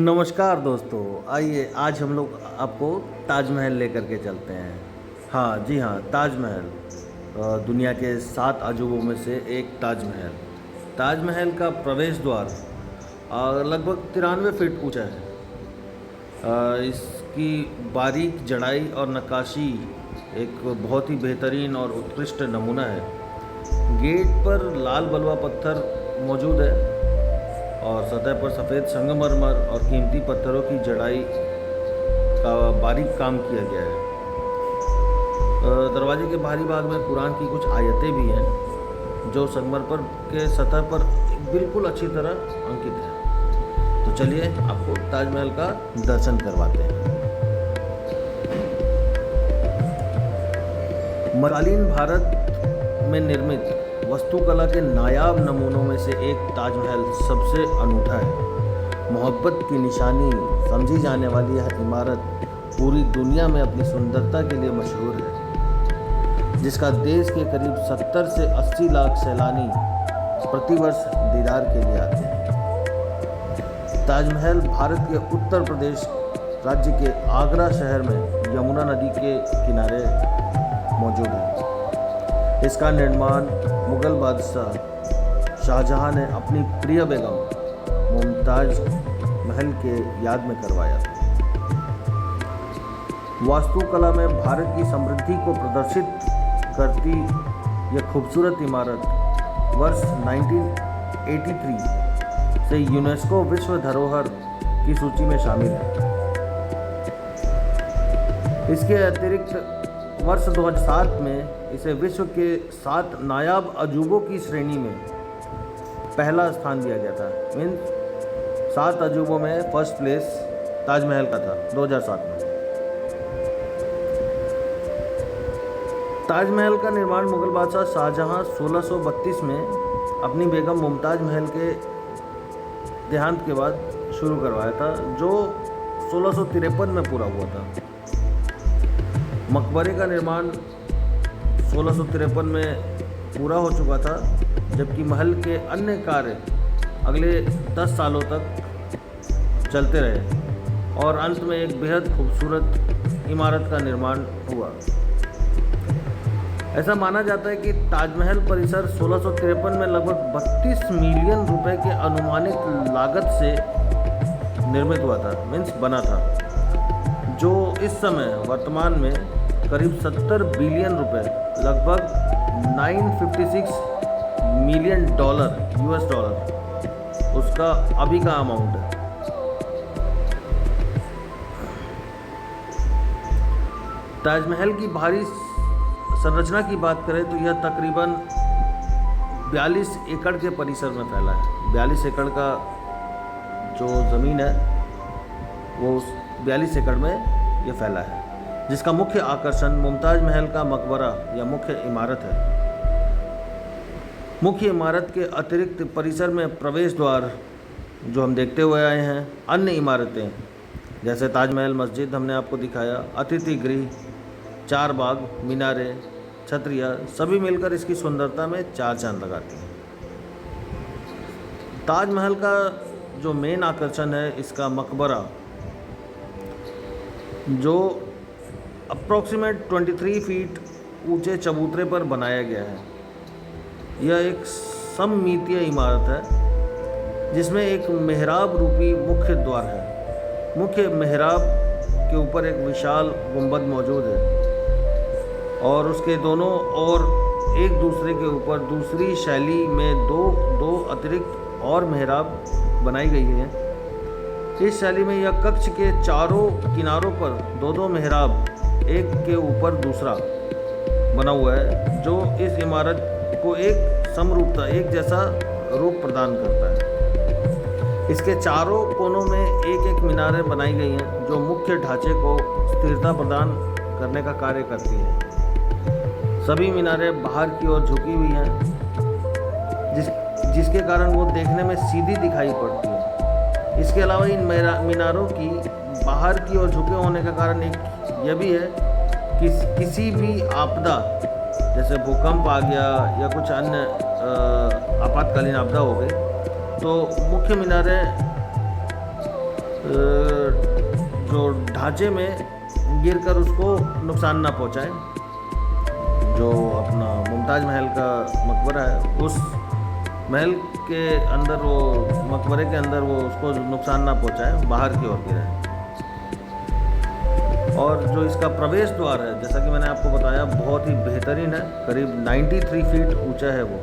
नमस्कार दोस्तों, आइए आज हम लोग आपको ताजमहल लेकर के चलते हैं। हाँ जी हाँ, ताजमहल दुनिया के 7 अजूबों में से एक ताजमहल। ताजमहल का प्रवेश द्वार लगभग 93 फीट ऊंचा है। इसकी बारीक जड़ाई और नक्काशी एक बहुत ही बेहतरीन और उत्कृष्ट नमूना है। गेट पर लाल बलुआ पत्थर मौजूद है और सतह पर सफ़ेद संगमरमर और कीमती पत्थरों की जड़ाई का बारीक काम किया गया है। दरवाजे के बाहरी भाग में कुरान की कुछ आयतें भी हैं जो संगमरमर के सतह पर बिल्कुल अच्छी तरह अंकित है। तो चलिए आपको ताजमहल का दर्शन करवाते हैं। मध्यकालीन भारत में निर्मित वास्तुकला के नायाब नमूनों में से एक ताजमहल सबसे अनूठा है। मोहब्बत की निशानी समझी जाने वाली यह इमारत पूरी दुनिया में अपनी सुंदरता के लिए मशहूर है, जिसका देश के करीब 70 से 80 लाख सैलानी प्रतिवर्ष दीदार के लिए आते हैं। ताजमहल भारत के उत्तर प्रदेश राज्य के आगरा शहर में यमुना नदी के किनारे मौजूद है। इसका निर्माण मुगल बादशाह शाहजहां ने अपनी प्रिय बेगम मुमताज महल के याद में करवाया था। वास्तुकला में भारत की समृद्धि को प्रदर्शित करती यह खूबसूरत इमारत वर्ष 1983 से यूनेस्को विश्व धरोहर की सूची में शामिल है। इसके अतिरिक्त वर्ष 2007 में इसे विश्व के 7 नायाब अजूबों की श्रेणी में पहला स्थान दिया गया था। मीन्स 7 अजूबों में फर्स्ट प्लेस ताजमहल का था 2007 में। ताजमहल का निर्माण मुगल बादशाह शाहजहां 1632 में अपनी बेगम मुमताज महल के देहांत के बाद शुरू करवाया था, जो 1653 में पूरा हुआ था। मकबरे का निर्माण 1653 में पूरा हो चुका था, जबकि महल के अन्य कार्य अगले 10 सालों तक चलते रहे और अंत में एक बेहद खूबसूरत इमारत का निर्माण हुआ। ऐसा माना जाता है कि ताजमहल परिसर 1653 में लगभग 32 मिलियन रुपए के अनुमानित लागत से निर्मित हुआ था, मीन्स बना था, जो इस समय वर्तमान में करीब 70 बिलियन रुपए, लगभग 956 मिलियन डॉलर यूएस डॉलर उसका अभी का अमाउंट है। ताजमहल की बाहरी संरचना की बात करें तो यह तकरीबन 42 एकड़ के परिसर में फैला है। 42 एकड़ का जो ज़मीन है वो उस 42 एकड़ में यह फैला है, जिसका मुख्य आकर्षण मुमताज महल का मकबरा या मुख्य इमारत है। मुख्य इमारत के अतिरिक्त परिसर में प्रवेश द्वार जो हम देखते हुए आए हैं, अन्य इमारतें जैसे ताजमहल मस्जिद हमने आपको दिखाया, अतिथि गृह, 4 बाग, मीनारे, छतरियाँ, सभी मिलकर इसकी सुंदरता में 4 चांद लगाती हैं। ताजमहल का जो मेन आकर्षण है, इसका मकबरा, जो अप्रॉक्सीमेट 23 फीट ऊंचे चबूतरे पर बनाया गया है। यह एक सममितीय इमारत है जिसमें एक मेहराब रूपी मुख्य द्वार है। मुख्य मेहराब के ऊपर एक विशाल गुंबद मौजूद है और उसके दोनों ओर एक दूसरे के ऊपर दूसरी शैली में दो अतिरिक्त और मेहराब बनाई गई है। इस शैली में यह कक्ष के चारों किनारों पर 2 मेहराब एक के ऊपर दूसरा बना हुआ है, जो इस इमारत को एक समरूपता, एक जैसा रूप प्रदान करता है। इसके चारों कोनों में एक मीनारें बनाई गई हैं जो मुख्य ढांचे को स्थिरता प्रदान करने का कार्य करती हैं। सभी मीनारें बाहर की ओर झुकी हुई हैं, जिसके कारण वो देखने में सीधी दिखाई पड़ती है। इसके अलावा इन मीनारों की बाहर की ओर झुके होने का कारण एक यह भी है कि किसी भी आपदा जैसे भूकंप आ गया या कुछ अन्य आपातकालीन आपदा हो गई, तो मुख्य मीनारें जो ढांचे में गिरकर उसको नुकसान ना पहुंचाए। जो अपना मुमताज़ महल का मकबरा है, उस महल के अंदर, वो मकबरे के अंदर वो उसको नुकसान ना पहुंचाए, बाहर की ओर गिरे। और जो इसका प्रवेश द्वार है, जैसा कि मैंने आपको बताया, बहुत ही बेहतरीन है। करीब 93 फीट ऊंचा है वो।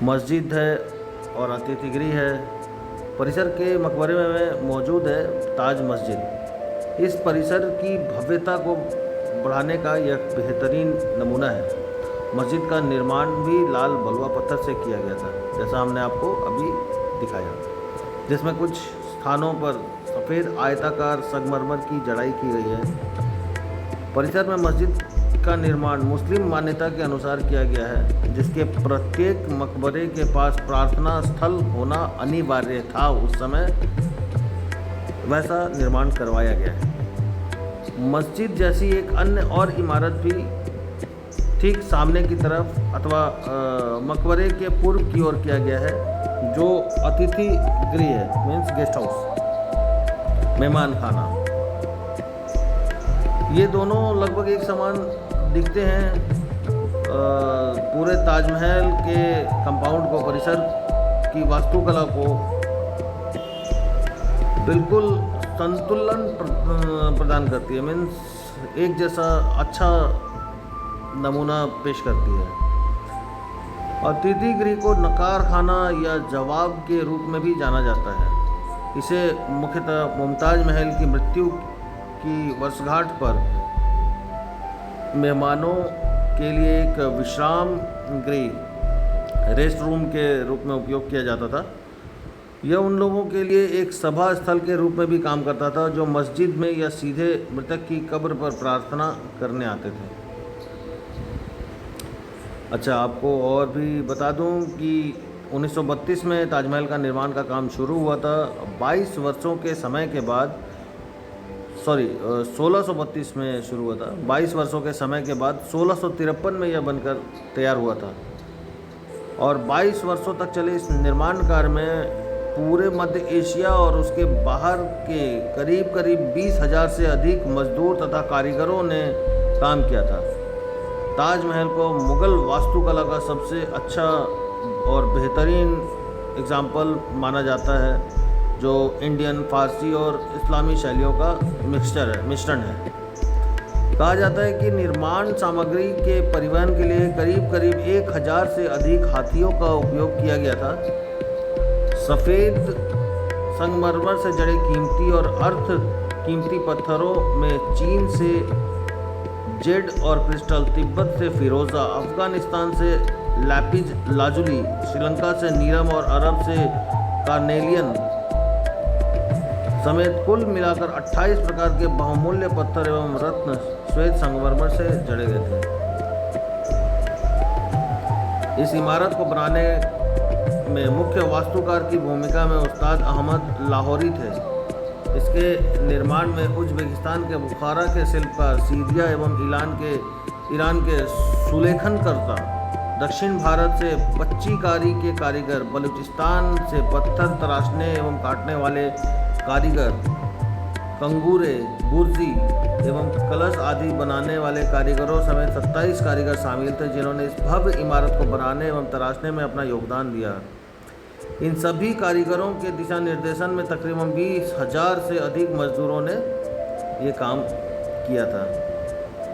मस्जिद है और अतिथि गृह है। परिसर के मकबरे में मौजूद है ताज मस्जिद। इस परिसर की भव्यता को बढ़ाने का यह बेहतरीन नमूना है। मस्जिद का निर्माण भी लाल बलुआ पत्थर से किया गया था, जैसा हमने आपको अभी दिखाया, जिसमें कुछ स्थानों पर सफ़ेद आयताकार संगमरमर की जड़ाई की गई है। परिसर में मस्जिद का निर्माण मुस्लिम मान्यता के अनुसार किया गया है, जिसके प्रत्येक मकबरे के पास प्रार्थना स्थल होना अनिवार्य था। उस समय वैसा निर्माण करवाया गया है। मस्जिद जैसी एक अन्य और इमारत भी ठीक सामने की तरफ अथवा मकबरे के पूर्व की ओर किया गया है, जो अतिथि गृह है, मीन्स गेस्ट हाउस, मेहमान खाना। ये दोनों लगभग एक समान दिखते हैं। पूरे ताजमहल के कंपाउंड को, परिसर की वास्तुकला को बिल्कुल संतुलन प्रदान करती है, मीन्स एक जैसा अच्छा नमूना पेश करती है। अतिथि गृह को नकार खाना या जवाब के रूप में भी जाना जाता है। इसे मुख्यतः मुमताज़ महल की मृत्यु की वर्षगांठ पर मेहमानों के लिए एक विश्राम गृह, रेस्ट रूम के रूप में उपयोग किया जाता था। यह उन लोगों के लिए एक सभा स्थल के रूप में भी काम करता था जो मस्जिद में या सीधे मृतक की कब्र पर प्रार्थना करने आते थे। अच्छा, आपको और भी बता दूं कि 1932 में ताजमहल का निर्माण का काम शुरू हुआ था। 22 वर्षों के समय के बाद, 1632 में शुरू हुआ था। 22 वर्षों के समय के बाद 1653 में यह बनकर तैयार हुआ था और 22 वर्षों तक चले इस निर्माण कार्य में पूरे मध्य एशिया और उसके बाहर के करीब 20,000 से अधिक मजदूर तथा कारीगरों ने काम किया था। ताजमहल को मुग़ल वास्तुकला का सबसे अच्छा और बेहतरीन एग्जाम्पल माना जाता है, जो इंडियन, फारसी और इस्लामी शैलियों का मिश्रण है। कहा जाता है कि निर्माण सामग्री के परिवहन के लिए करीब 1,000 से अधिक हाथियों का उपयोग किया गया था। सफ़ेद संगमरमर से जड़े कीमती और अर्ध कीमती पत्थरों में चीन से जेड और क्रिस्टल, तिब्बत से फिरोज़ा, अफ़गानिस्तान से लैपिज लाजुली, श्रीलंका से नीलम और अरब से कार्नेलियन समेत कुल मिलाकर 28 प्रकार के बहुमूल्य पत्थर एवं रत्न श्वेत संगमरमर से जड़े गए थे। इस इमारत को बनाने में मुख्य वास्तुकार की भूमिका में उस्ताद अहमद लाहौरी थे। इसके निर्माण में उज्बेकिस्तान के बुखारा के शिल्पकार, सीरिया एवं ईरान के सुलेखनकर्ता, दक्षिण भारत से पच्चीकारी के कारीगर, बलूचिस्तान से पत्थर तराशने एवं काटने वाले कारीगर, कंगूरे, बुर्जी एवं कलश आदि बनाने वाले कारीगरों समेत 27 कारीगर शामिल थे, जिन्होंने इस भव्य इमारत को बनाने एवं तराशने में अपना योगदान दिया। इन सभी कारीगरों के दिशा निर्देशन में तकरीबन 20,000 से अधिक मजदूरों ने ये काम किया था।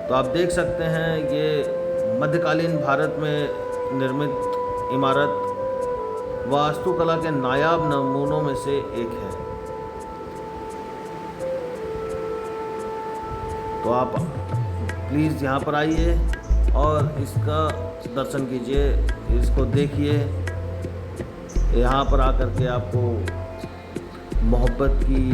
तो आप देख सकते हैं, ये मध्यकालीन भारत में निर्मित इमारत वास्तुकला के नायाब नमूनों में से एक है। तो आप प्लीज़ यहाँ पर आइए और इसका दर्शन कीजिए, इसको देखिए। यहाँ पर आकर के आपको मोहब्बत की,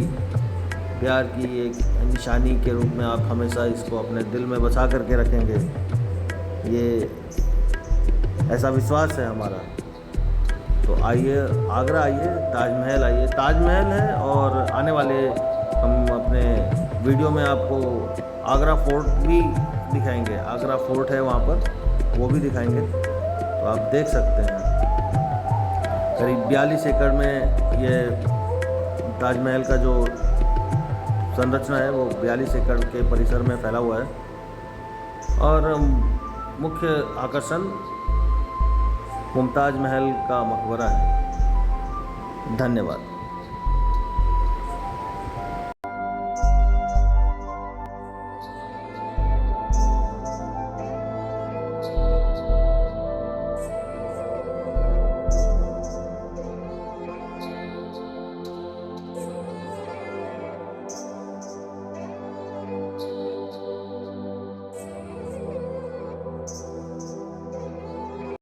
प्यार की एक निशानी के रूप में आप हमेशा इसको अपने दिल में बसा करके रखेंगे। ये ऐसा विश्वास है हमारा। तो आइए, आगरा आइए, ताजमहल आइए। ताजमहल है और आने वाले हम अपने वीडियो में आपको आगरा फोर्ट भी दिखाएंगे। आगरा फोर्ट है वहाँ पर, वो भी दिखाएंगे। तो आप देख सकते हैं करीब 42 एकड़ में ये ताजमहल का जो संरचना है वो 42 एकड़ के परिसर में फैला हुआ है और मुख्य आकर्षण मुमताज़ महल का मकबरा है। धन्यवाद।